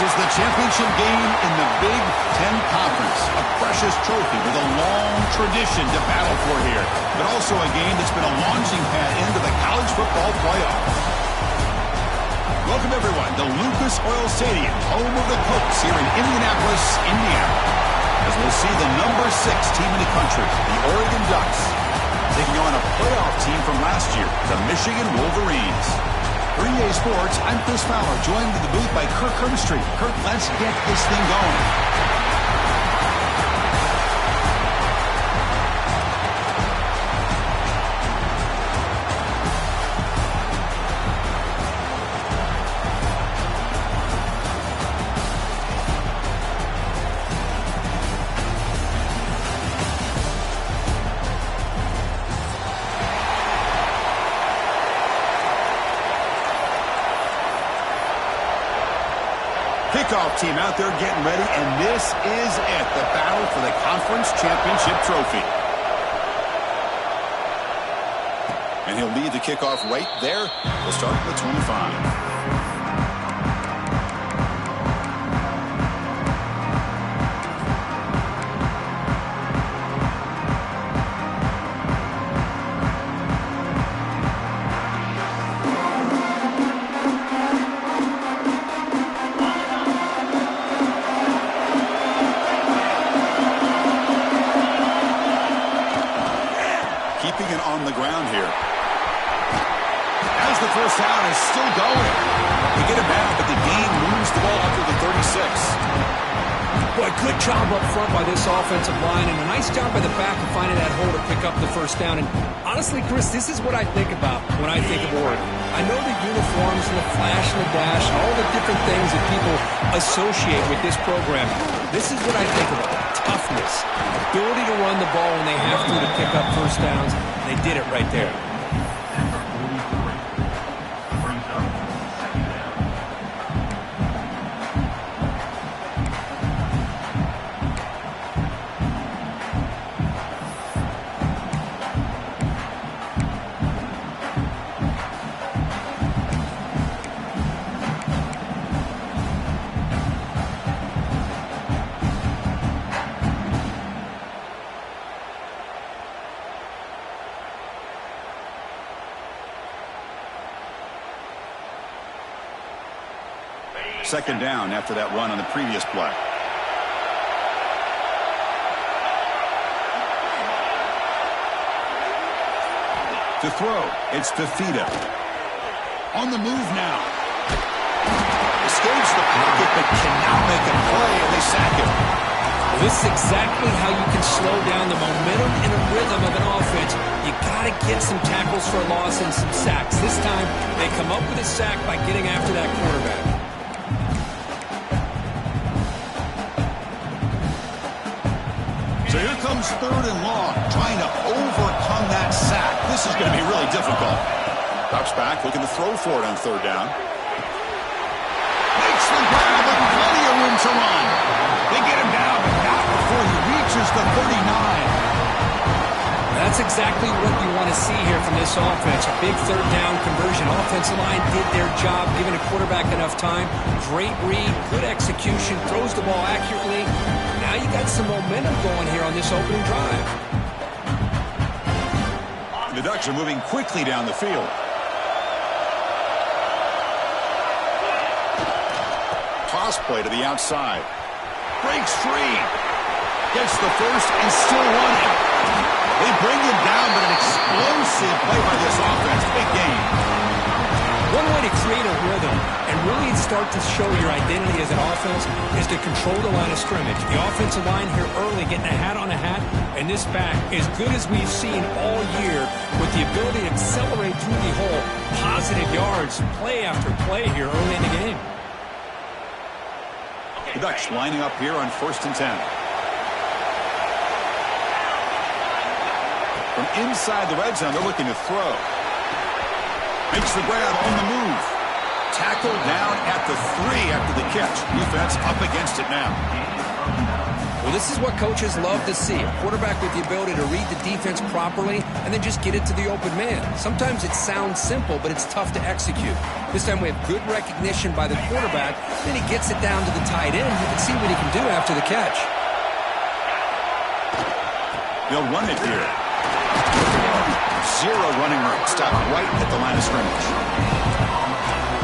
is the championship game in the Big Ten Conference. A precious trophy with a long tradition to battle for here, but also a game that's been a launching pad into the college football playoff. Welcome, everyone, to Lucas Oil Stadium, home of the Colts here in Indianapolis, Indiana. As we'll see the number 6 team in the country, the Oregon Ducks, taking on a playoff team from last year, the Michigan Wolverines. For EA Sports, I'm Chris Fowler, joined in the booth by Kirk Herbstreit. Kirk, let's get this thing going. Kickoff team out there getting ready, and this is it, the battle for the conference championship trophy. And he'll lead the kickoff right there. We'll start at the 25. Keeping it on the ground here. As the first down is still going. They get it back, but the game moves the ball up to the 36. Boy, good job up front by this offensive line, and a nice job by the back of finding that hole to pick up the first down. And honestly, Chris, this is what I think about when I think of Oregon. I know the uniforms and the flash and the dash and all the different things that people associate with this program. This is what I think about. Toughness, ability to run the ball when they have to pick up first downs. They did it right there. Second down after that run on the previous play. To throw, it's Fifita. On the move now. Escapes the pocket, but cannot make a play, and they sack him. Well, this is exactly how you can slow down the momentum and a rhythm of an offense. You got to get some tackles for a loss and some sacks. This time, they come up with a sack by getting after that quarterback. So here comes third and long, trying to overcome that sack. This is going to be really difficult. Drops back, looking to throw for it on third down. Makes the grab with plenty of room to run. They get him down, but not before he reaches the 39. That's exactly what you want to see here from this offense. A big third down conversion. Offensive line did their job, giving a quarterback enough time. Great read, good execution, throws the ball accurately. Now you got some momentum going here on this opening drive. The Ducks are moving quickly down the field. Toss play to the outside. Breaks free. Gets the first and still one. They bring him down, but an explosive play by this offense. Big game. One way to create a rhythm and really start to show your identity as an offense is to control the line of scrimmage. The offensive line here early getting a hat on a hat, and this back, as good as we've seen all year, with the ability to accelerate through the hole, positive yards, play after play here early in the game. The Ducks lining up here on 1st and 10. From inside the red zone, they're looking to throw. Makes the grab on the move. Tackled down at the 3 after the catch. Defense up against it now. Well, this is what coaches love to see. A quarterback with the ability to read the defense properly and then just get it to the open man. Sometimes it sounds simple, but it's tough to execute. This time we have good recognition by the quarterback. Then he gets it down to the tight end. You can see what he can do after the catch. They'll run it here. Zero running room. Stop right at the line of scrimmage.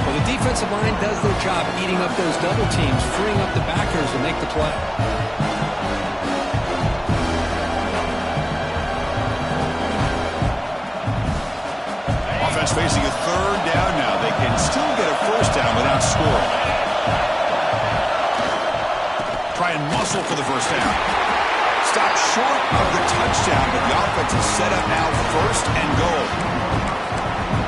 Well, the defensive line does their job eating up those double teams, freeing up the backers to make the play. Offense facing a third down now. They can still get a first down without scoring. Try and muscle for the first down. Stop short of the touchdown, but the offense is set up now first and goal.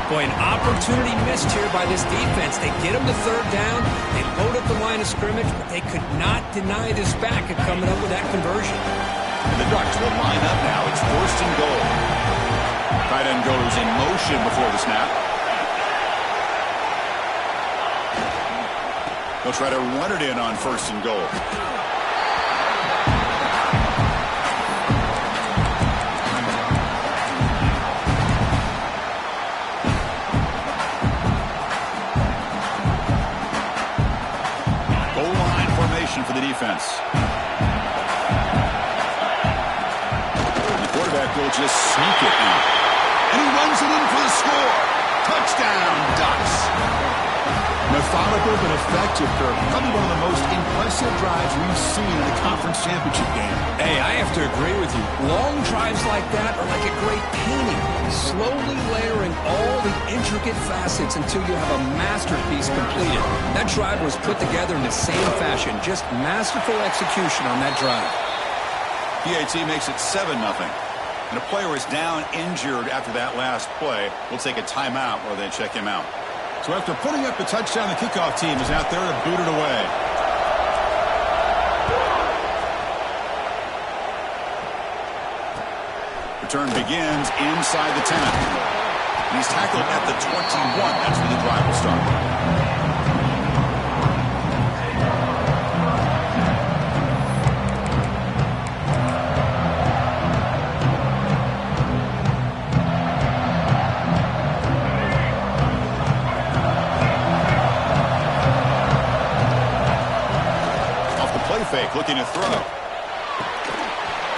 Boy, an opportunity missed here by this defense. They get them to third down. They load up the line of scrimmage, but they could not deny this back of coming up with that conversion. And the Ducks will line up now. It's first and goal. Tight end goes in motion before the snap. They'll try to run it in on first and goal. For the defense. The quarterback will just sneak it now. And he runs it in for the score. Touchdown, Ducks. Methodical but effective, Kirk. Probably one of the most impressive drives we've seen in a conference championship game. Hey, I have to agree with you. Long drives like that are like a great painting. Slowly layering all the intricate facets until you have a masterpiece completed. That drive was put together in the same fashion. Just masterful execution on that drive. PAT makes it 7-0. And a player is down injured after that last play. We'll take a timeout while they check him out. So after putting up the touchdown, the kickoff team is out there to boot it away. Return begins inside the 10. And he's tackled at the 21. That's where the drive will start. Fake, looking to throw.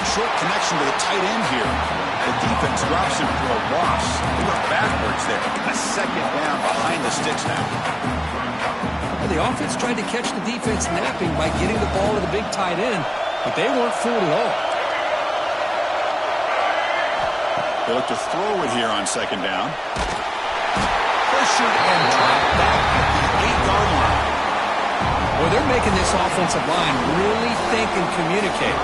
Short connection to the tight end here. The defense drops him for a loss. They go backwards there. A second down behind the sticks now. Well, the offense tried to catch the defense napping by getting the ball to the big tight end, but they weren't fooled at all. They look to throw it here on second down. Pressured and dropped back at the 8-yard line. Well, they're making this offensive line really think and communicate.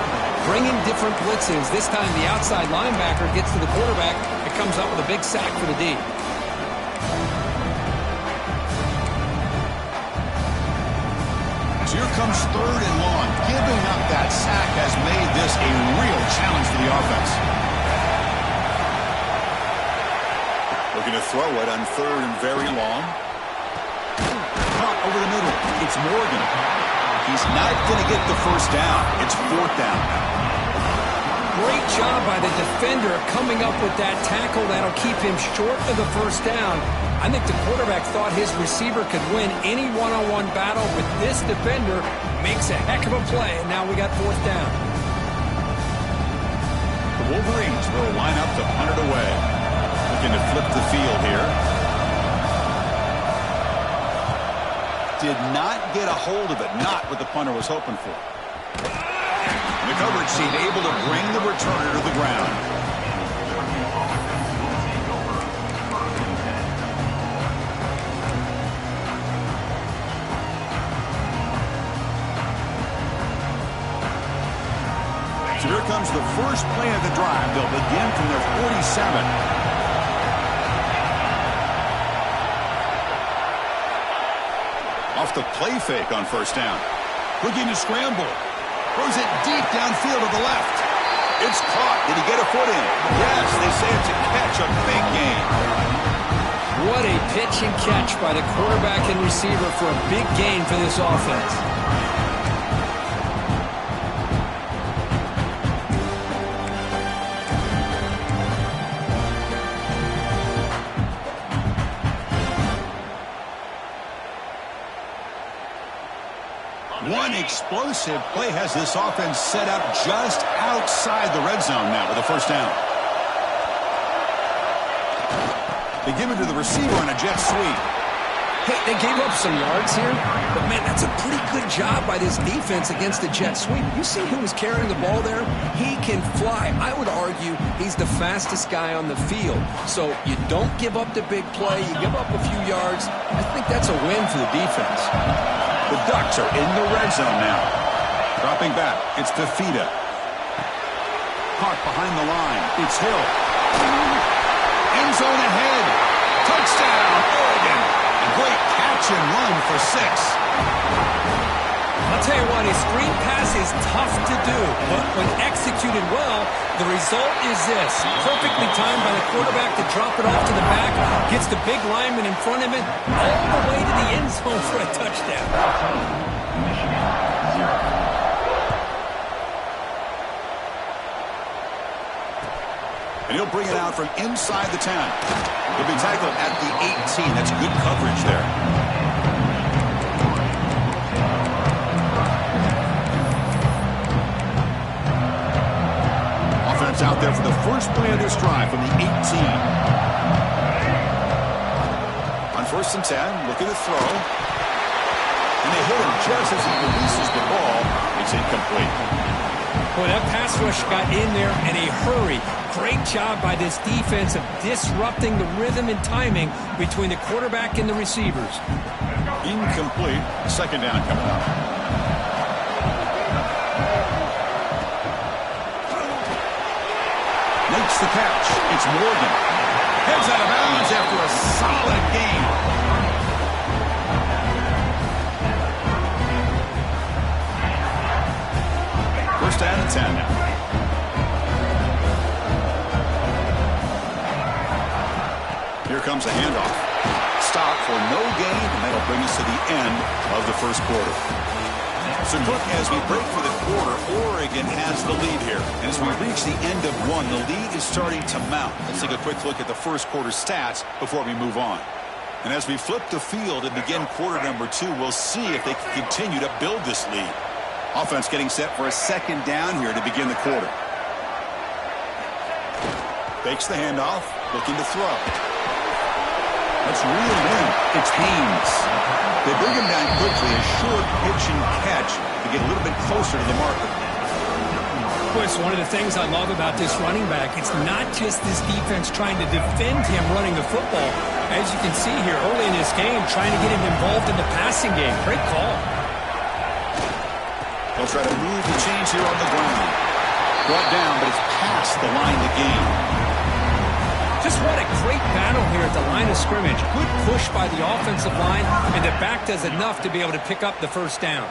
Bringing different blitzes. This time the outside linebacker gets to the quarterback and comes up with a big sack for the D. So here comes third and long. Giving up that sack has made this a real challenge for the offense. Looking to throw it on third and very long. Over the middle. It's Morgan. He's not going to get the first down. It's fourth down. Great job by the defender coming up with that tackle that'll keep him short of the first down. I think the quarterback thought his receiver could win any one-on-one battle with this defender. Makes a heck of a play, and now we got fourth down. The Wolverines will line up to punt it away. Looking to flip the field here. Did not get a hold of it. Not what the punter was hoping for. And the coverage team able to bring the returner to the ground. So here comes the first play of the drive. They'll begin from their 47. Off the play fake on first down. Looking to scramble. Throws it deep downfield to the left. It's caught. Did he get a foot in? Yes, they say it's a catch, a big gain. What a pitch and catch by the quarterback and receiver for a big gain for this offense. explosive play has this offense set up just outside the red zone now with a first down. They give it to the receiver on a jet sweep. Hey, they gave up some yards here, but, man, that's a pretty good job by this defense against the jet sweep. You see who was carrying the ball there? He can fly. I would argue he's the fastest guy on the field. So you don't give up the big play. You give up a few yards. I think that's a win for the defense. The Ducks are in the red zone now. Dropping back, it's Fifita. Caught behind the line. It's Hill. End zone ahead. Touchdown, Oregon. A great catch and run for 6. I'll tell you what, a screen pass is tough to do, but when executed well, the result is this. Perfectly timed by the quarterback to drop it off to the back, gets the big lineman in front of him, all the way to the end zone for a touchdown. And he'll bring it out from inside the 10. He'll be tackled at the 18. That's good coverage there. Offense out there for the first play of this drive from the 18. On 1st and 10, look at the throw. And they hit him just as he releases the ball. It's incomplete. Boy, that pass rush got in there in a hurry. Great job by this defense of disrupting the rhythm and timing between the quarterback and the receivers. Incomplete. 2nd down coming up. Makes the catch. It's Morgan. Heads out of bounds after a solid game. First down and 10 now. Here comes a handoff. Stop for no gain, and that'll bring us to the end of the first quarter. So, Brooke, as we break for the quarter, Oregon has the lead here. And as we reach the end of one, the lead is starting to mount. Let's take a quick look at the first quarter stats before we move on. And as we flip the field and begin quarter number 2, we'll see if they can continue to build this lead. Offense getting set for a 2nd down here to begin the quarter. Fakes the handoff, looking to throw. Let's reel it in. It's Haynes. They bring him down quickly, a short pitch and catch to get a little bit closer to the marker. Boy, it's one of the things I love about this running back. It's not just this defense trying to defend him running the football. As you can see here early in this game, trying to get him involved in the passing game. Great call. They'll try to move the chains here on the ground. Brought down, but it's past the line to gain. Just what a great battle here at the line of scrimmage. Good push by the offensive line, and the back does enough to be able to pick up the first down.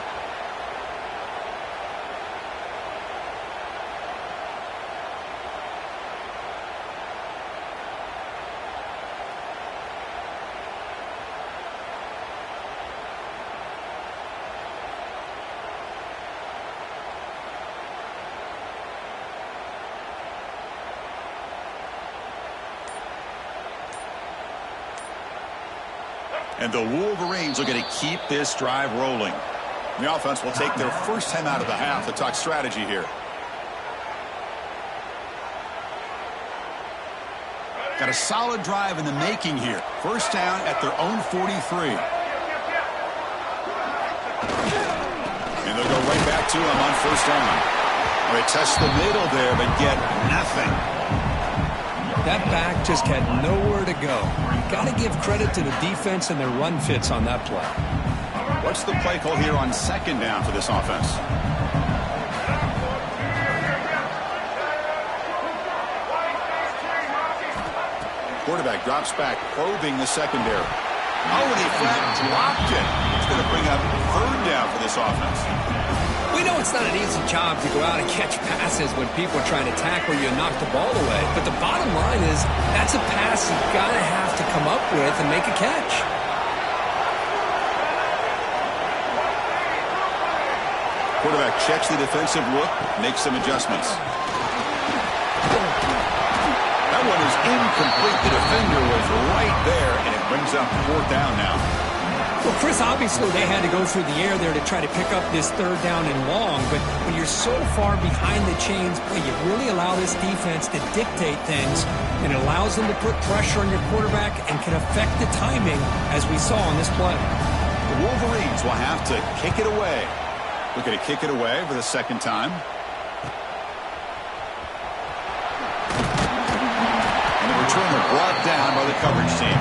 And the Wolverines are going to keep this drive rolling. The offense will take their first time out of the half to talk strategy here. Got a solid drive in the making here. First down at their own 43. And they'll go right back to him on first down. They test the middle there, but get nothing. That back just had nowhere to go. Got to give credit to the defense and their run fits on that play. What's the play call here on 2nd down for this offense? Quarterback drops back, probing the secondary. Oh, and he flat dropped it. It's going to bring up 3rd down for this offense. We know it's not an easy job to go out and catch passes when people are trying to tackle you and knock the ball away. But the bottom line is that's a pass you've got to have to come up with and make a catch. Quarterback checks the defensive look, makes some adjustments. That one is incomplete. The defender was right there, and it brings up 4th down now. Well, Chris, obviously they had to go through the air there to try to pick up this third down and long, but when you're so far behind the chains, boy, you really allow this defense to dictate things, and it allows them to put pressure on your quarterback and can affect the timing, as we saw on this play. The Wolverines will have to kick it away. We're going to kick it away for the second time. And the return are brought down by the coverage team.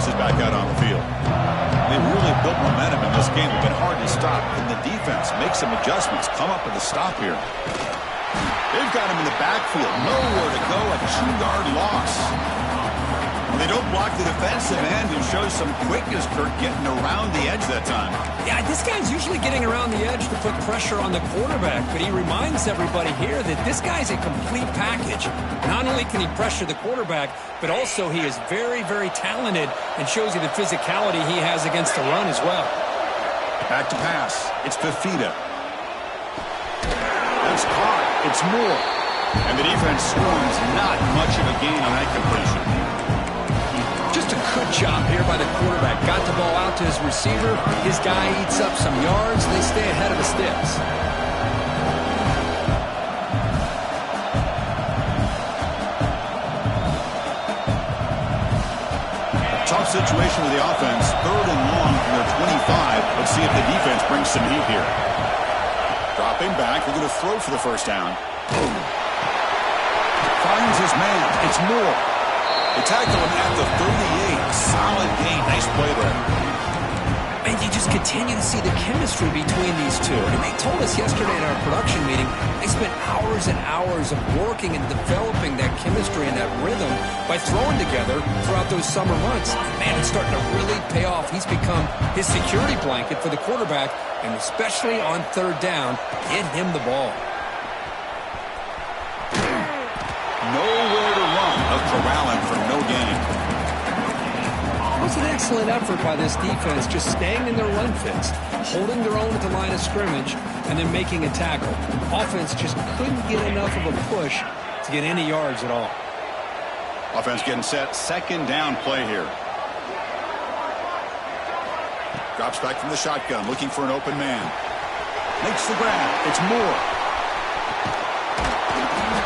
Is back out on the field. They really built momentum in this game. It's been hard to stop. And the defense make some adjustments. Come up with a stop here. They've got him in the backfield. Nowhere to go. A 2-yard loss. They don't block the defensive end, who shows some quickness, Kirk, getting around the edge that time. Yeah, this guy's usually getting around the edge to put pressure on the quarterback, but he reminds everybody here that this guy's a complete package. Not only can he pressure the quarterback, but also he is very, very talented and shows you the physicality he has against the run as well. Back to pass. It's Fifita. That's caught. It's Moore. And the defense scorns not much of a gain on that completion. Just a good job here by the quarterback. Got the ball out to his receiver. His guy eats up some yards. They stay ahead of the sticks. Tough situation with the offense. 3rd and long from their 25. Let's see if the defense brings some heat here. Dropping back. They're going to throw for the first down. Finds his man. It's Moore. They tackle him at the 38. Solid gain. Nice play there. And you just continue to see the chemistry between these two. And they told us yesterday in our production meeting, they spent hours and hours of working and developing that chemistry and that rhythm by throwing together throughout those summer months. And man, it's starting to really pay off. He's become his security blanket for the quarterback, and especially on 3rd down, get him the ball. Nowhere to run. Corralling for no gain. It was an excellent effort by this defense, just staying in their run fits, holding their own at the line of scrimmage, and then making a tackle. Offense just couldn't get enough of a push to get any yards at all. Offense getting set. 2nd down play here. Drops back from the shotgun, looking for an open man. Makes the grab. It's Moore.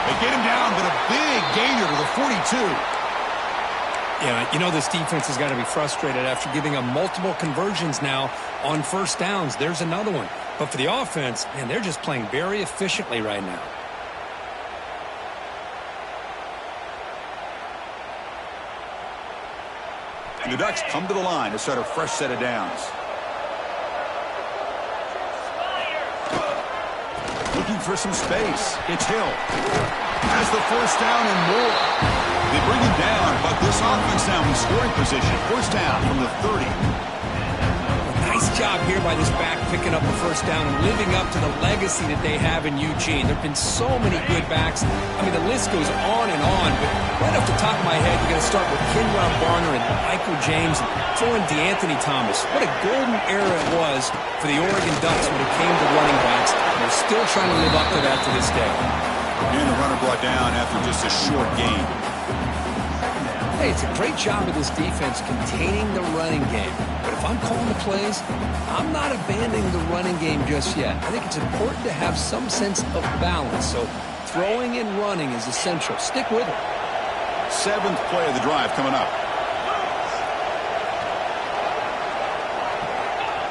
They get him down, but a big gainer to the 42. Yeah, you know this defense has got to be frustrated after giving them multiple conversions now on 1st downs. There's another one. But for the offense, man, they're just playing very efficiently right now. And the Ducks come to the line to start a fresh set of downs. Looking for some space. It's Hill. Has the 1st down and more. They bring him down, but this offense now in scoring position. 1st down from the 30. Nice job here by this back picking up the 1st down and living up to the legacy that they have in Eugene. There have been so many good backs. I mean, the list goes on and on, but right off the top of my head, you're going to start with Kenron Barner and Michael James and throw in DeAnthony Thomas. What a golden era it was for the Oregon Ducks when it came to running backs. They're still trying to live up to that to this day. And the runner brought down after just a short gain. Hey, it's a great job of this defense containing the running game. But if I'm calling the plays, I'm not abandoning the running game just yet. I think it's important to have some sense of balance. So throwing and running is essential. Stick with it. 7th play of the drive coming up.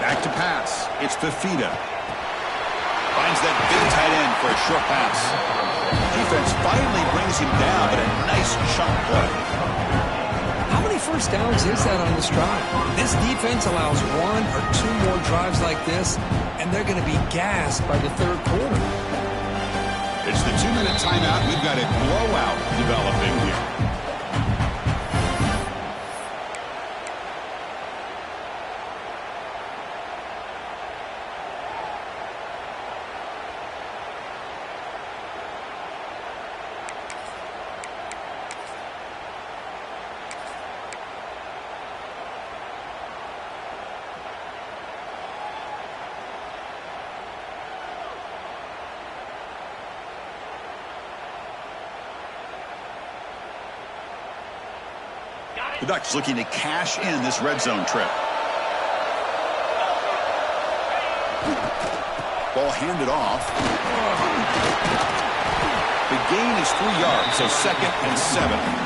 Back to pass. It's Fifita. Finds that big tight end for a short pass. Defense finally brings him down, but a nice chunk play. How many 1st downs is that on this drive? This defense allows 1 or 2 more drives like this, and they're going to be gassed by the 3rd quarter. It's the 2-minute timeout. We've got a blowout developing here. The Ducks looking to cash in this red zone trip. Ball handed off. The gain is 3 yards, so 2nd and 7.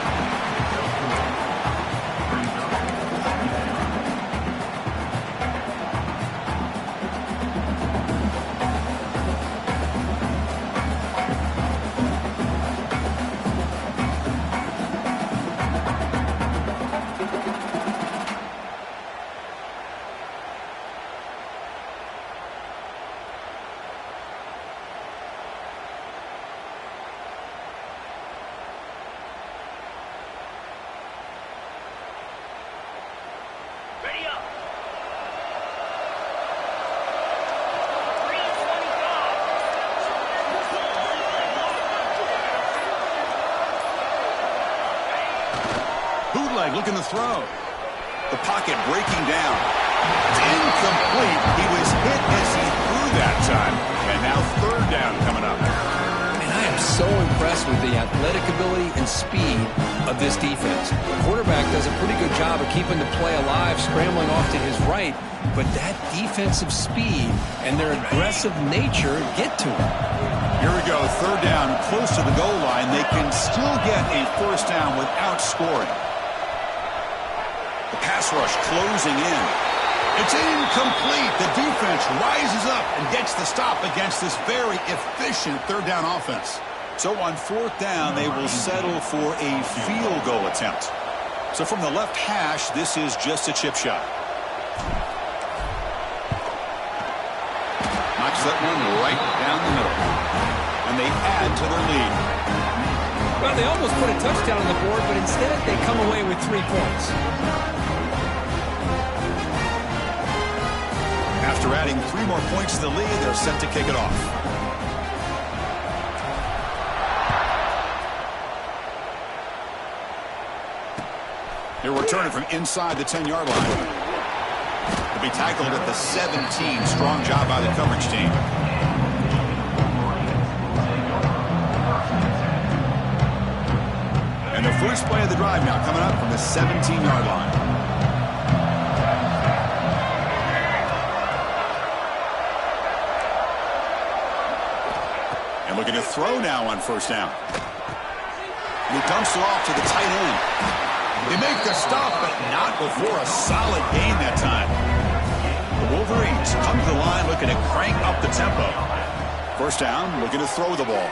Bootleg looking to throw. The pocket breaking down. It's incomplete. He was hit as he threw that time. And now 3rd down coming up. And I am so impressed with the athletic ability and speed of this defense. The quarterback does a pretty good job of keeping the play alive, scrambling off to his right. But that defensive speed and their aggressive nature get to him. Here we go. 3rd down, close to the goal line. They can still get a 1st down without scoring. The pass rush closing in. It's incomplete. The defense rises up and gets the stop against this very efficient 3rd down offense. So on 4th down, they will settle for a field goal attempt. So from the left hash, this is just a chip shot. Knocks that one right down the middle. And they add to their lead. Well, they almost put a touchdown on the board, but instead they come away with 3 points. After adding 3 more points to the lead, they're set to kick it off. They're returning from inside the 10-yard line. They'll be tackled at the 17. Strong job by the coverage team. And the first play of the drive now coming up from the 17-yard line. And looking to throw now on 1st down. And he dumps it off to the tight end. They make the stop, but not before a solid gain that time. The Wolverines come to the line looking to crank up the tempo. 1st down, looking to throw the ball.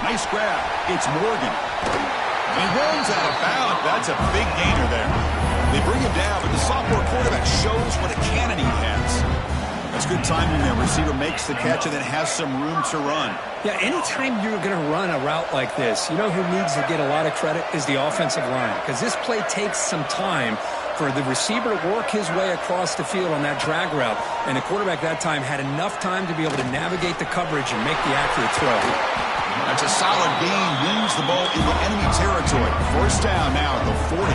Nice grab. It's Morgan. And he runs out of bounds. That's a big gainer there. They bring him down, but the sophomore quarterback shows what a cannon he has. That's good timing there. Receiver makes the catch and then has some room to run. Yeah, anytime you're going to run a route like this, you know who needs to get a lot of credit is the offensive line. Because this play takes some time for the receiver to work his way across the field on that drag route. And the quarterback that time had enough time to be able to navigate the coverage and make the accurate throw. That's a solid gain. Moves the ball into enemy territory. 1st down now at the 40.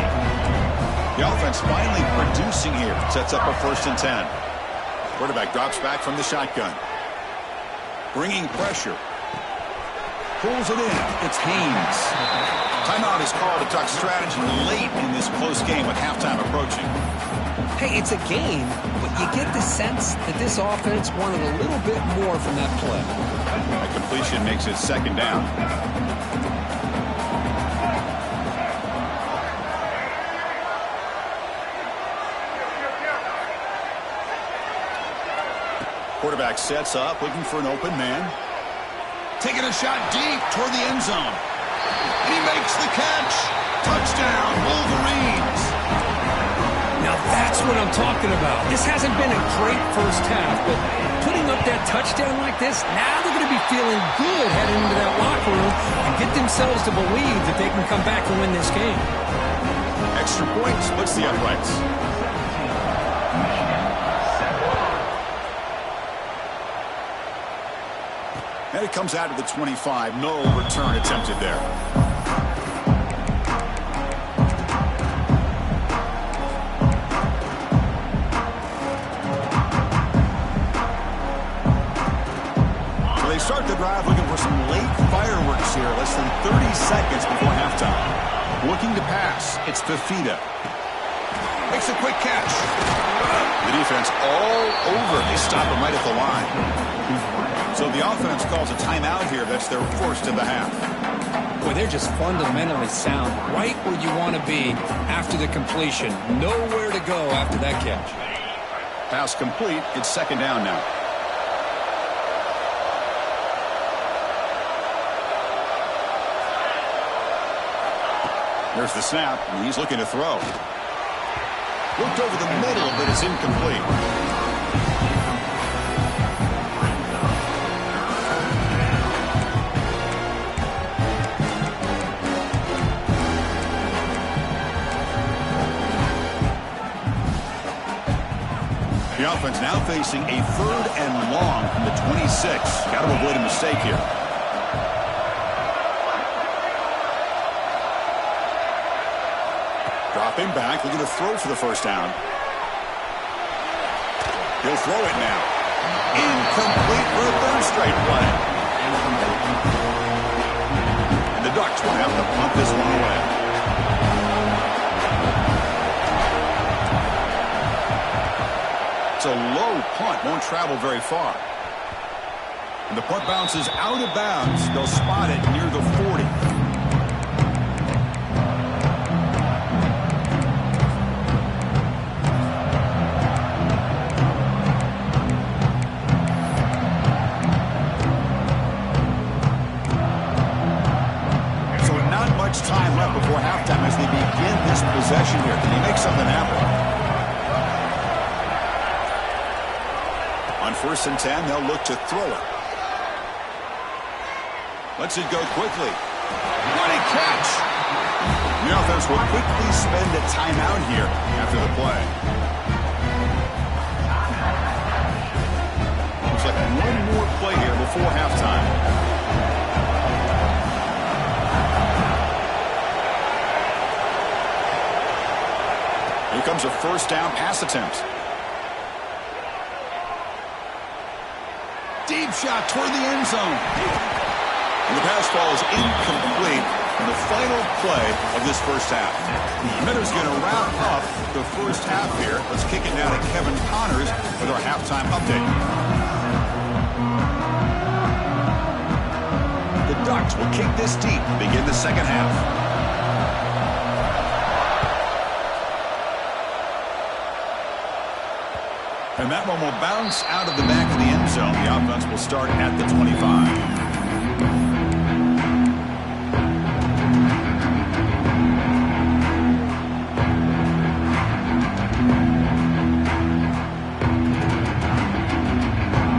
The offense finally producing here. Sets up a 1st and 10. Quarterback drops back from the shotgun. Bringing pressure. Pulls it in. It's Haynes. Timeout is called. A Duck strategy late in this close game with halftime approaching. Hey, it's a game, but you get the sense that this offense wanted a little bit more from that play. That completion makes it 2nd down. Quarterback sets up, looking for an open man. Taking a shot deep toward the end zone. And he makes the catch. Touchdown, Wolverines. Now that's what I'm talking about. This hasn't been a great 1st half, but putting up that touchdown like this, now they're going to be feeling good heading into that locker room and get themselves to believe that they can come back and win this game. Extra point splits the uprights. And it comes out to the 25. No return attempted there. So they start the drive looking for some late fireworks here. Less than 30 seconds before halftime. Looking to pass. It's Fifita. Makes a quick catch. The defense all over. They stop him right at the line. So the offense calls a timeout here. That's their first of the half. Boy, they're just fundamentally sound. Right where you want to be after the completion. Nowhere to go after that catch. Pass complete. It's second down now. There's the snap, and he's looking to throw. Looked over the middle, but it's incomplete. The offense now facing a 3rd and long from the 26. Got to avoid a mistake here. Dropping back, looking to throw for the first down. He'll throw it now. Incomplete for a 3rd straight play. And the Ducks will have to punt this one away. It's a low punt, won't travel very far. And the punt bounces out of bounds. They'll spot it near the 40. Time left before halftime as they begin this possession here. Can he make something happen? On 1st and 10, they'll look to throw it. Lets it go quickly. Running catch! The offense will quickly spend a timeout here after the play. Looks like one more play here before halftime. Here comes a first down pass attempt. Deep shot toward the end zone. And the pass ball is incomplete in the final play of this first half. Miller's going to wrap up the first half here. Let's kick it now to Kevin Connors with our halftime update. The Ducks will kick this deep to begin the second half. And that one will bounce out of the back of the end zone. The offense will start at the 25.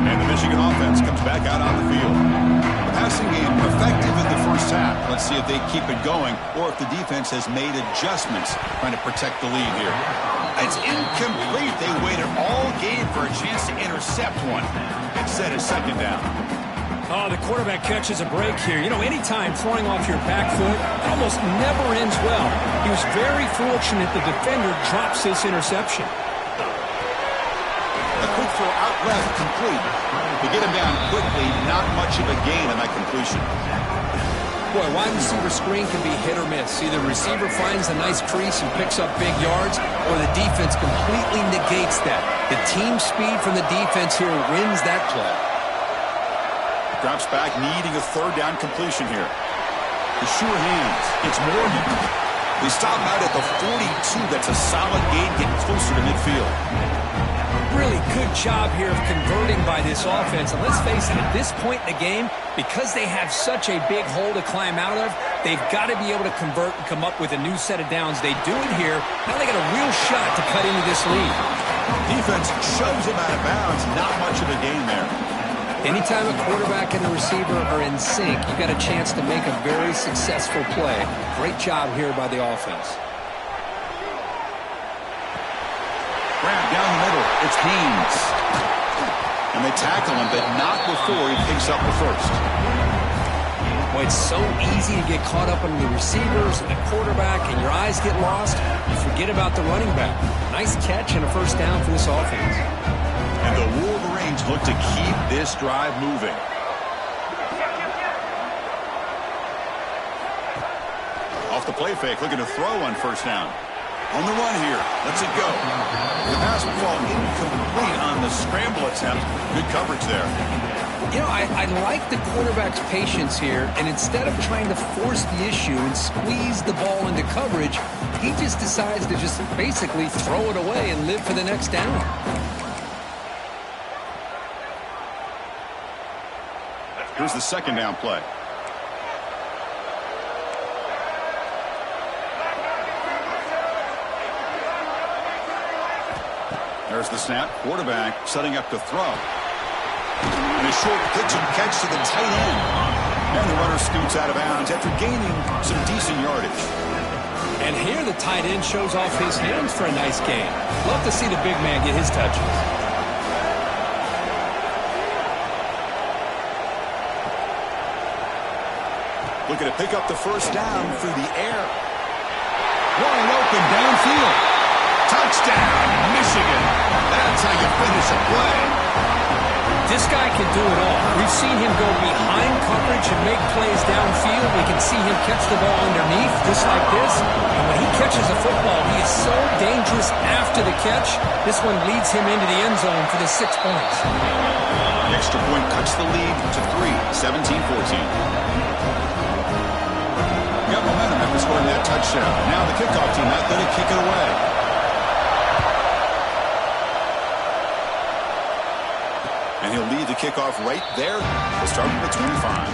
And the Michigan offense comes back out on the field. The passing game effective in the first half. Let's see if they keep it going or if the defense has made adjustments trying to protect the lead here. It's incomplete. They waited all game for a chance to intercept one. Instead, it's second down. Oh, the quarterback catches a break here. You know, anytime throwing off your back foot, it almost never ends well. He was very fortunate the defender drops this interception. A quick throw out left, complete. To get him down quickly, not much of a gain on that completion. Boy, wide receiver screen can be hit or miss. Either receiver finds a nice crease and picks up big yards, or the defense completely negates that. The team speed from the defense here wins that play. Drops back, needing a 3rd down completion here. The sure hands. It's Morgan. They stop out at the 42. That's a solid gain, getting closer to midfield. Really good job here of converting by this offense. And let's face it, at this point in the game, because they have such a big hole to climb out of, they've got to be able to convert and come up with a new set of downs. They do it here. Now they got a real shot to cut into this lead. Defense shoves them out of bounds. Not much of a gain there. Anytime a quarterback and a receiver are in sync, you got a chance to make a very successful play. Great job here by the offense. Grab down the middle. It's Haynes. And they tackle him, but not before he picks up the first. Boy, it's so easy to get caught up in the receivers and the quarterback, and your eyes get lost. You forget about the running back. Nice catch and a first down for this offense. And the Wolverines look to keep this drive moving. Off the play fake, looking to throw on first down. On the run here. Let's it go. The pass will fall incomplete on the scramble attempt. Good coverage there. You know, I like the quarterback's patience here, and instead of trying to force the issue and squeeze the ball into coverage, he just decides to just basically throw it away and live for the next down. Here's the second down play. There's the snap. Quarterback setting up to throw. And a short pitch and catch to the tight end. And the runner scoots out of bounds after gaining some decent yardage. And here the tight end shows off his hands for a nice gain. Love to see the big man get his touches. Looking to pick up the first down through the air. Wide open downfield. Touchdown, Michigan. That's how you finish a play. This guy can do it all. We've seen him go behind coverage and make plays downfield. We can see him catch the ball underneath, just like this. And when he catches a football, he is so dangerous after the catch. This one leads him into the end zone for the 6 points. The extra point cuts the lead to 3, 17-14. Got momentum after scoring that touchdown. Now the kickoff team not going to kick it away. And he'll lead the kickoff right there. We'll start at the 25.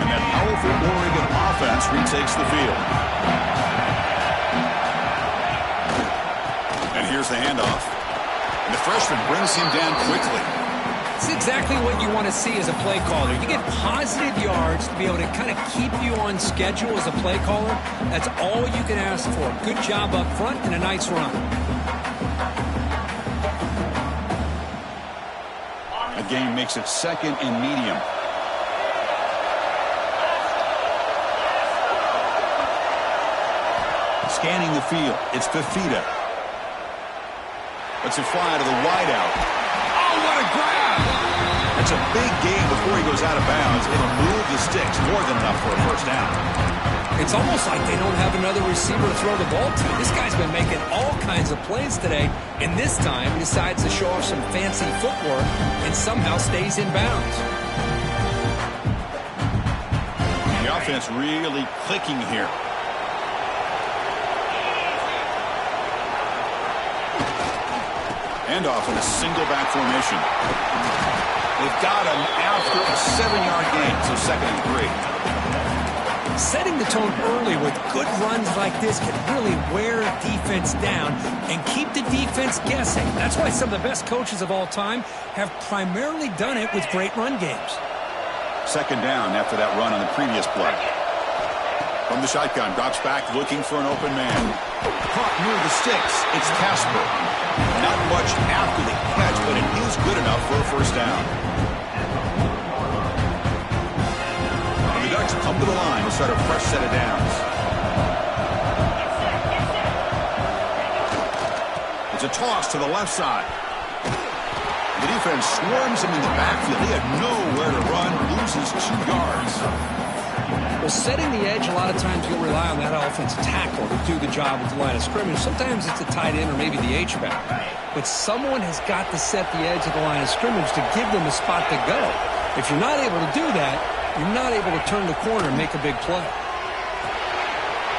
And that powerful Oregon offense retakes the field. And here's the handoff. And the freshman brings him down quickly. It's exactly what you want to see as a play caller. You get positive yards to be able to kind of keep you on schedule as a play caller. That's all you can ask for. Good job up front and a nice run. A game makes it second and medium. Scanning the field. It's Fifita. Let's it fly to the wideout. Oh, what a grab! That's a big gain before he goes out of bounds. It'll move the sticks more than enough for a first down. It's almost like they don't have another receiver to throw the ball to. This guy's been making all kinds of plays today, and this time he decides to show off some fancy footwork and somehow stays in bounds. The offense really clicking here. Handoff in a single back formation. They've got him after a 7-yard gain, so second and 3. Setting the tone early with good runs like this can really wear defense down and keep the defense guessing. That's why some of the best coaches of all time have primarily done it with great run games. Second down after that run on the previous play. From the shotgun, drops back looking for an open man. Caught near the sticks. It's Casper. Not much after the catch, but it is good enough for a first down. And the Ducks come to the line to start a fresh set of downs. It's a toss to the left side. The defense swarms him in the backfield. He had nowhere to run, loses 2 yards. Well, setting the edge, a lot of times you'll rely on that offensive tackle to do the job at the line of scrimmage. Sometimes it's a tight end or maybe the H-back. But someone has got to set the edge of the line of scrimmage to give them a spot to go. If you're not able to do that, you're not able to turn the corner and make a big play.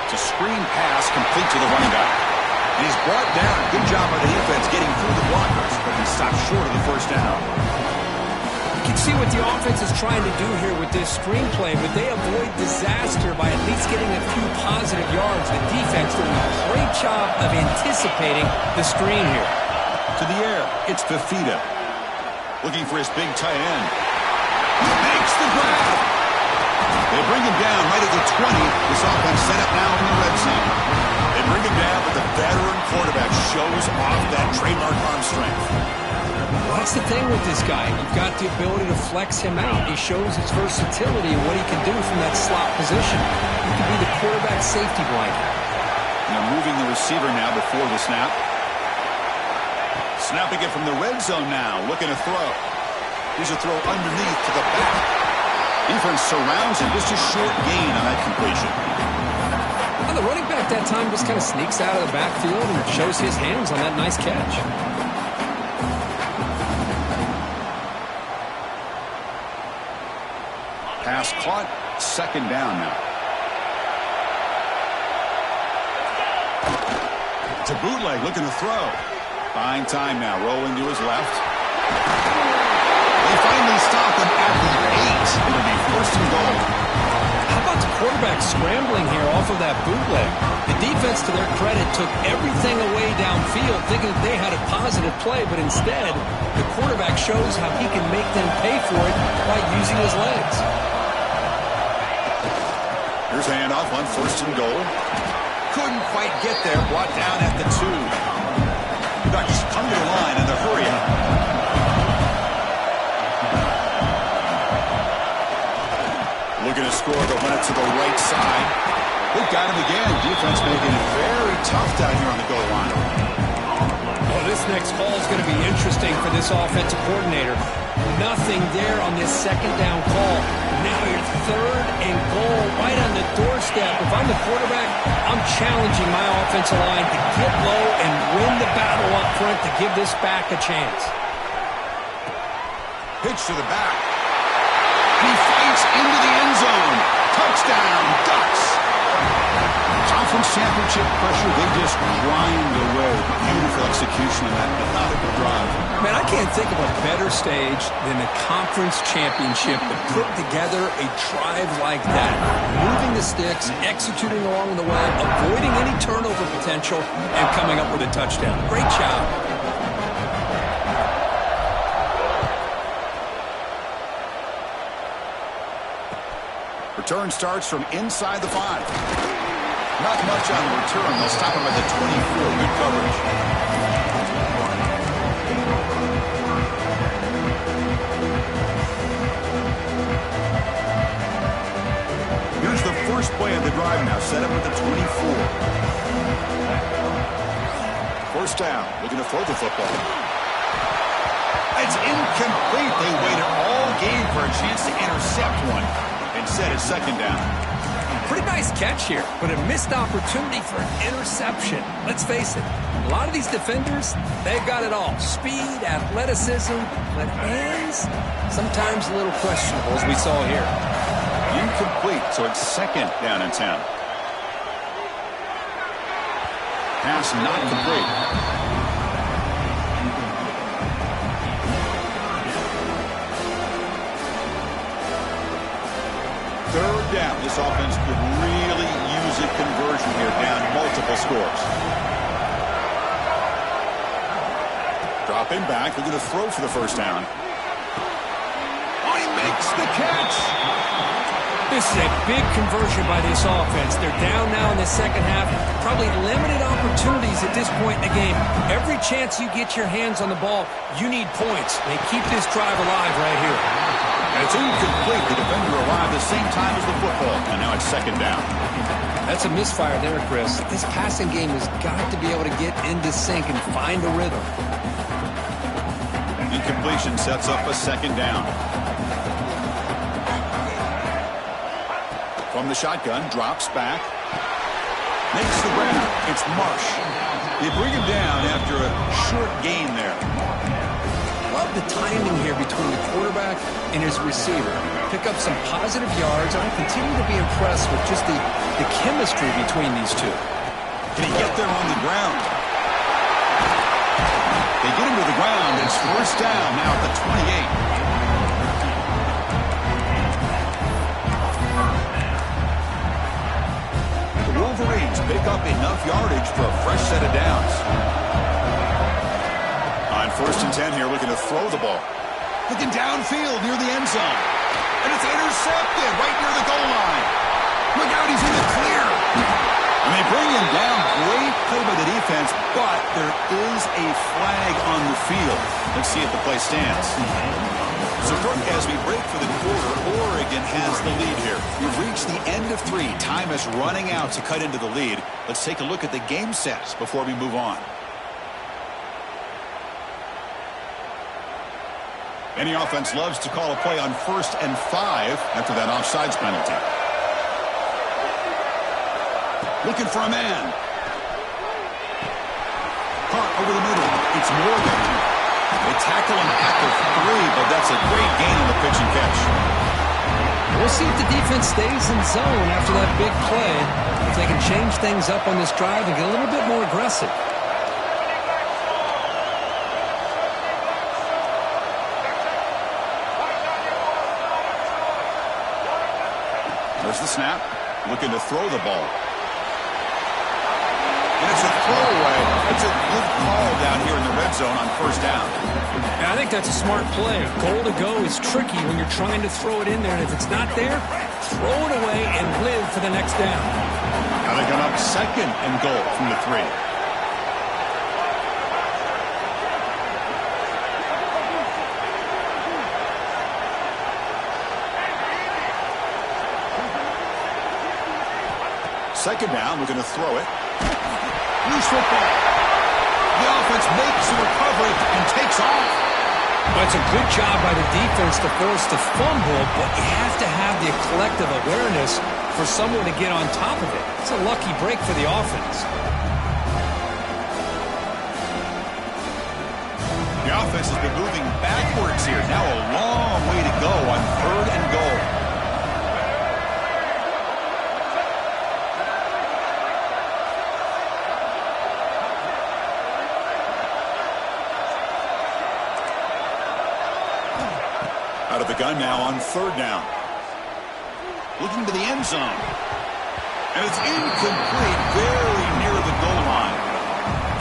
It's a screen pass complete to the running back. And he's brought down. Good job by the defense getting through the blockers, but he stopped short of the first down. You can see what the offense is trying to do here with this screenplay, but they avoid disaster by at least getting a few positive yards. The defense doing a great job of anticipating the screen here. To the air, it's Fifita. Looking for his big tight end. He makes the grab. They bring him down right at the 20. This offense set up now in the red zone. They bring him down, but the veteran quarterback shows off that trademark arm strength. Well, that's the thing with this guy. You've got the ability to flex him out. He shows his versatility and what he can do from that slot position. He can be the quarterback safety blanket. And they're moving the receiver now before the snap. Snapping it from the red zone now, looking to throw. Here's a throw underneath to the back. Defense surrounds him. Just a short gain on that completion. And the running back that time just kind of sneaks out of the backfield and shows his hands on that nice catch. Pass caught. Second down now. To bootleg, looking to throw. Buying time now, rolling to his left. They finally stop him at the 8. It'll be first and goal. How about the quarterback scrambling here off of that bootleg? The defense, to their credit, took everything away downfield, thinking that they had a positive play, but instead, the quarterback shows how he can make them pay for it by using his legs. Here's handoff on first and goal. Couldn't quite get there, brought down at the 2. The Ducks come to the line in the hurry up. Looking to score, they'll run it to the right side. They've got him again. Defense making it very tough down here on the goal line. Well, this next call is going to be interesting for this offensive coordinator. Nothing there on this second down call. Now you're third and goal right on the doorstep. If I'm the quarterback, I'm challenging my offensive line to get low and win the battle up front to give this back a chance. Pitch to the back. He fights into the end zone. Touchdown, Ducks. Conference championship pressure, they just grind away. Beautiful execution of that methodical drive. Man, I can't think of a better stage than the conference championship to put together a drive like that. Moving the sticks, executing along the way, avoiding any turnover potential, and coming up with a touchdown. Great job. Return starts from inside the 5. Not much on the return. They'll stop him at the 24. Good coverage. Here's the first play of the drive now. Set up at the 24. First down. Looking to throw the football. It's incomplete. They waited all game for a chance to intercept one. Instead, it's second down. Pretty nice catch here, but a missed opportunity for an interception. Let's face it, a lot of these defenders, they've got it all. Speed, athleticism, but hands, sometimes a little questionable, as we saw here. Incomplete, so it's second down and 10. Pass not complete. Third down. This offense could really use a conversion here, down multiple scores. Dropping back. They're going to throw for the first down. Oh, he makes the catch. This is a big conversion by this offense. They're down now in the second half. Probably limited opportunities at this point in the game. Every chance you get your hands on the ball, you need points. They keep this drive alive right here. And it's incomplete. The defender arrived the same time as the football. And now it's second down. That's a misfire there, Chris. This passing game has got to be able to get into sync and find a rhythm. Incompletion sets up a second down. From the shotgun, drops back. Makes the grab. It's Marsh. They bring him down after a short gain there. Love the timing here between the quarterback and his receiver. Pick up some positive yards. I continue to be impressed with just the chemistry between these two. Can he get there on the ground? They get him to the ground. It's first down now at the 28. The Wolverines pick up enough yardage for a fresh set of downs. On first and 10 here, looking to throw the ball. Looking downfield near the end zone. And it's intercepted right near the goal line. Look out, he's in the clear. And they bring him down. Great play by the defense, but there is a flag on the field. Let's see if the play stands. So, Brooke, as we break for the quarter, Oregon has the lead here. We've reached the end of 3. Time is running out to cut into the lead. Let's take a look at the game sets before we move on. Any offense loves to call a play on 1st and 5 after that offsides penalty. Looking for a man. Caught over the middle. It's Morgan. They tackle him at the 3, but that's a great gain on the pitch and catch. We'll see if the defense stays in zone after that big play. If they can change things up on this drive and get a little bit more aggressive. There's the snap. Looking to throw the ball. And it's a throwaway. That's a good call down here in the red zone on 1st down. Yeah, I think that's a smart play. A goal to go is tricky when you're trying to throw it in there. And if it's not there, throw it away and live for the next down. Now they come up 2nd and goal from the 3. Second down, we're going to throw it. Loose football. The offense makes the recovery and takes off. Well, it's a good job by the defense to force the fumble, but you have to have the collective awareness for someone to get on top of it. It's a lucky break for the offense. The offense has been moving backwards here. Now a long way to go on 3rd and goal. Out of the gun now on 3rd down. Looking to the end zone. And it's incomplete, very near the goal line.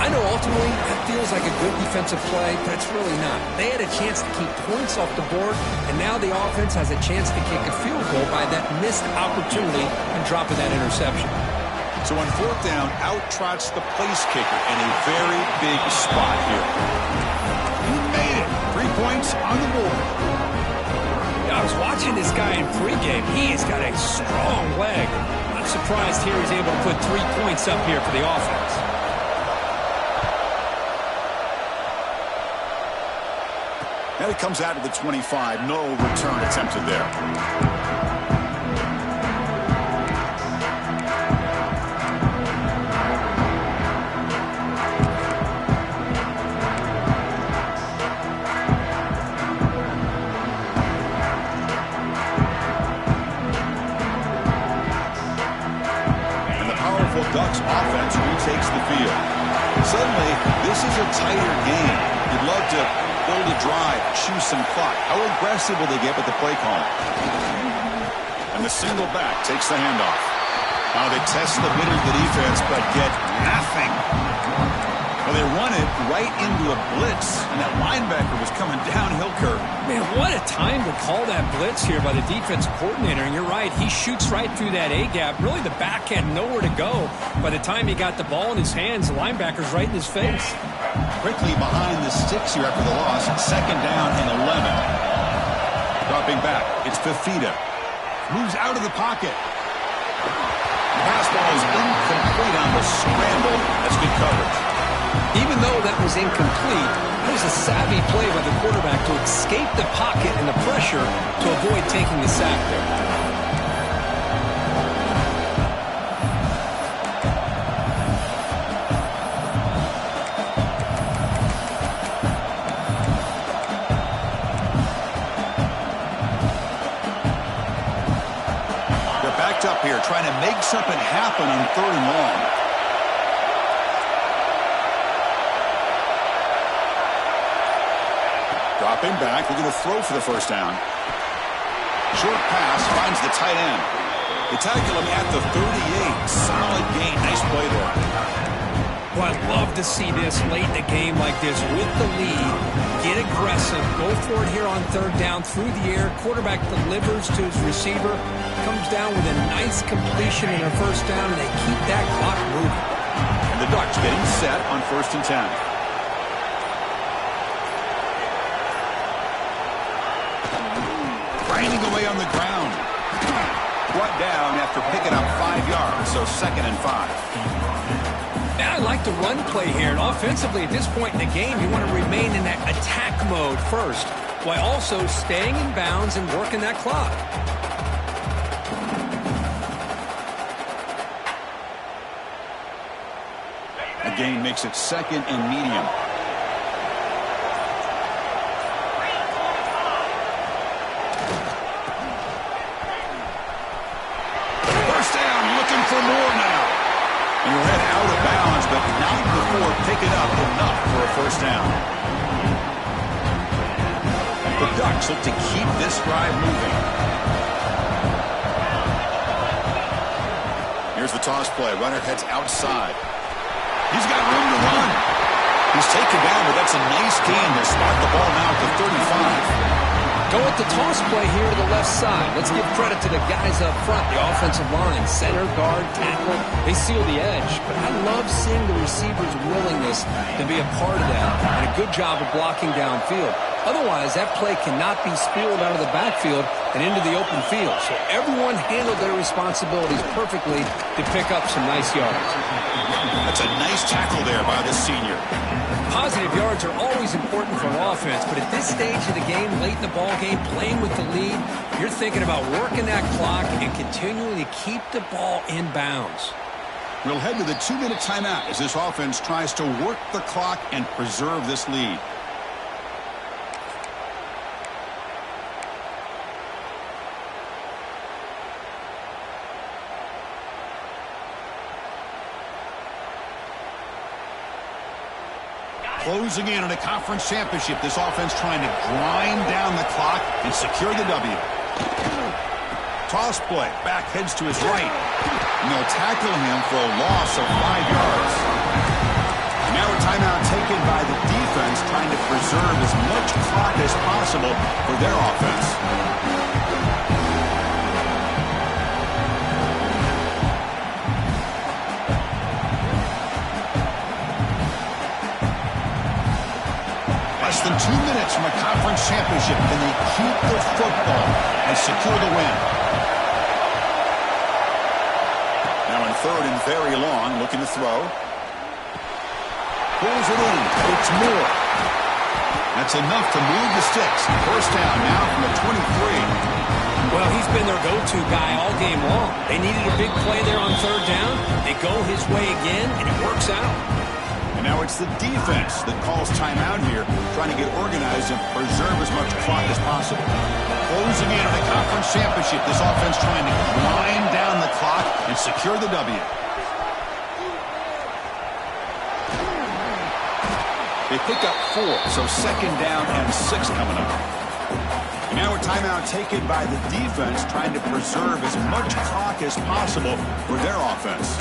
I know ultimately that feels like a good defensive play, but it's really not. They had a chance to keep points off the board, and now the offense has a chance to kick a field goal by that missed opportunity and dropping that interception. So on 4th down, out trots the place kicker in a very big spot here. He made it. 3 points on the board. I was watching this guy in pregame. He has got a strong leg. I'm surprised here he's able to put 3 points up here for the offense. And it comes out of the 25. No return attempted there. Ducks offense retakes the field. Suddenly, this is a tighter game. You'd love to build a drive, choose some clock. How aggressive will they get with the play call? And the single back takes the handoff. Now they test the middle of the defense, but get nothing. Well, they run it right into a blitz, and that linebacker was coming downhill curve. Man, what a time to call that blitz here by the defense coordinator. And you're right, he shoots right through that A-gap. Really, the back had nowhere to go. By the time he got the ball in his hands, the linebacker's right in his face. Quickly behind the sticks here after the loss. 2nd down and 11. Dropping back, it's Fifita. Moves out of the pocket. The pass ball is incomplete on the scramble. That's good coverage. Even though that was incomplete, it was a savvy play by the quarterback to escape the pocket and the pressure to avoid taking the sack there. They're backed up here, trying to make something happen on 3rd and long. Dropping back, we're going to throw for the 1st down. Short pass finds the tight end. They tackle him at the 38. Solid gain. Nice play there. Well, I love to see this late in a game like this with the lead. Get aggressive. Go for it here on third down through the air. Quarterback delivers to his receiver. Comes down with a nice completion in a first down, and they keep that clock moving. And the Ducks getting set on 1st and 10. Grinding away on the ground. Brought down after picking up 5 yards, so 2nd and 5. Now I like the run play here, and offensively at this point in the game, you want to remain in that attack mode first, while also staying in bounds and working that clock. The gain makes it 2nd and medium. First down, looking for more now. And he'll head out of bounds, but not before picking up enough for a first down. The Ducks look to keep this drive moving. Here's the toss play. Runner heads outside. He's got room to run. He's taken down, but that's a nice gain. He'll spot the ball now at the 35. Go with the toss play here to the left side. Let's give credit to the guys up front, the offensive line, center, guard, tackle. They seal the edge. But I love seeing the receiver's willingness to be a part of that and a good job of blocking downfield. Otherwise, that play cannot be spilled out of the backfield and into the open field. So everyone handled their responsibilities perfectly to pick up some nice yards. That's a nice tackle there by the senior. Positive yards are always important for an offense, but at this stage of the game, late in the ball game, playing with the lead, you're thinking about working that clock and continuing to keep the ball in bounds. We'll head to the 2-minute timeout as this offense tries to work the clock and preserve this lead. Closing in on a conference championship, this offense trying to grind down the clock and secure the W. Toss play, back heads to his right. And they'll tackle him for a loss of 5 yards. And now a timeout taken by the defense, trying to preserve as much clock as possible for their offense. Less than 2 minutes from a conference championship. Can they keep the football and secure the win? Now in 3rd and very long, looking to throw. Pulls it in. It's Moore. That's enough to move the sticks. First down now from the 23. Well, he's been their go-to guy all game long. They needed a big play there on 3rd down. They go his way again, and it works out. Now it's the defense that calls timeout here, trying to get organized and preserve as much clock as possible. Closing in on a conference championship, this offense trying to grind down the clock and secure the W. They pick up 4, so 2nd down and 6 coming up. And now a timeout taken by the defense, trying to preserve as much clock as possible for their offense.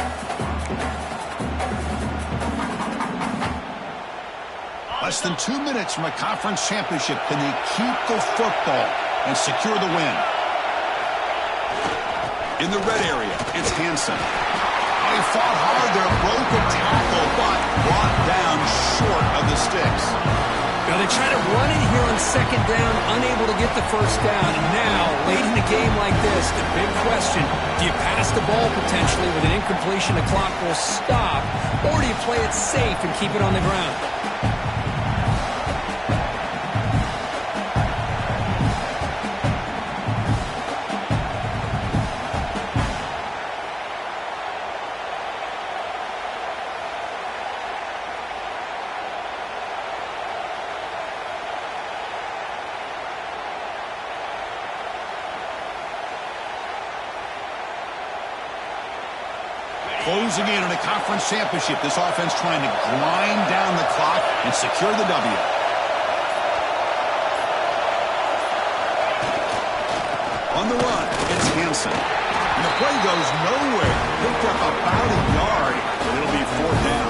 Less than 2 minutes from a conference championship. Can they keep the football and secure the win? In the red area, it's Hansen. They fought hard there, broke a tackle, but brought down short of the sticks. Now they try to run it here on 2nd down, unable to get the first down. And now, late in a game like this, the big question, do you pass the ball potentially with an incompletion, the clock will stop, or do you play it safe and keep it on the ground? Closing in on a conference championship, this offense trying to grind down the clock and secure the W. On the run, it's Hansen. And the play goes nowhere. Picked up about a yard, but it'll be 4th down.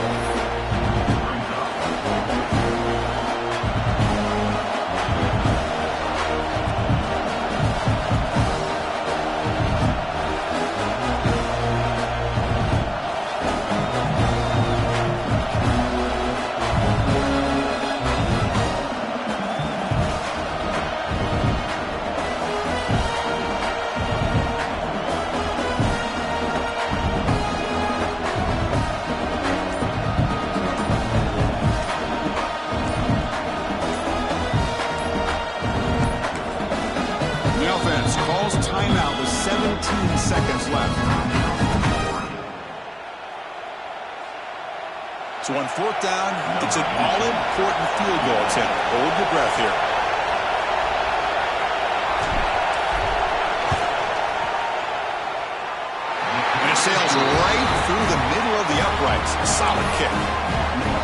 So on fourth down, it's an all-important field goal attempt. Hold your breath here. And it sails right through the middle of the uprights. A solid kick.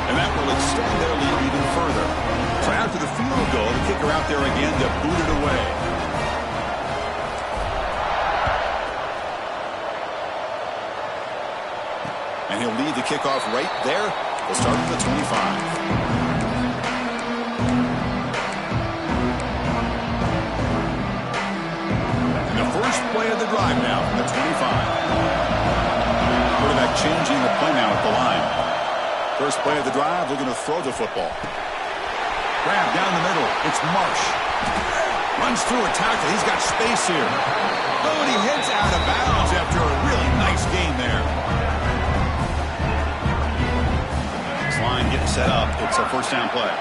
And that will extend their lead even further. So after the field goal, the kicker out there again to boot it away. And he'll lead the kickoff right there. We'll start at the 25. And the first play of the drive now from the 25. Quarterback changing the play now at the line. First play of the drive, looking to throw the football. Grab down the middle. It's Marsh. Runs through a tackle. He's got space here. Oh, and he heads out of bounds after a really nice game there. Line getting set up. It's a first down play.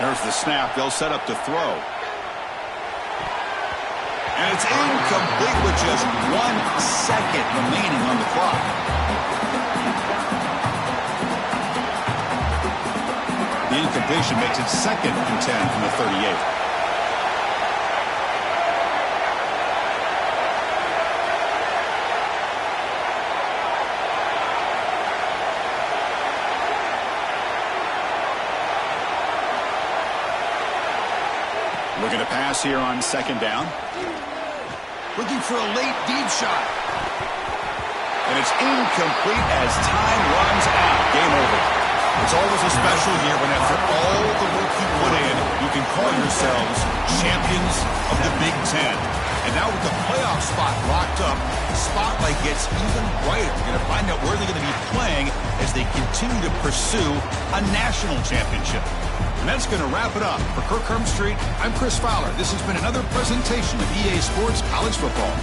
There's the snap. They'll set up to throw. And it's incomplete with just 1 second remaining on the clock. The incompletion makes it 2nd and 10 from the 38. Looking to pass here on 2nd down. Looking for a late deep shot. And it's incomplete as time runs out. Game over. It's always a special year when after all the work you put in, you can call yourselves champions of the Big Ten. And now with the playoff spot locked up, the spotlight gets even brighter. We're going to find out where they're going to be playing as they continue to pursue a national championship. And that's going to wrap it up. For Kirk Herbstreit, I'm Chris Fowler. This has been another presentation of EA Sports College Football.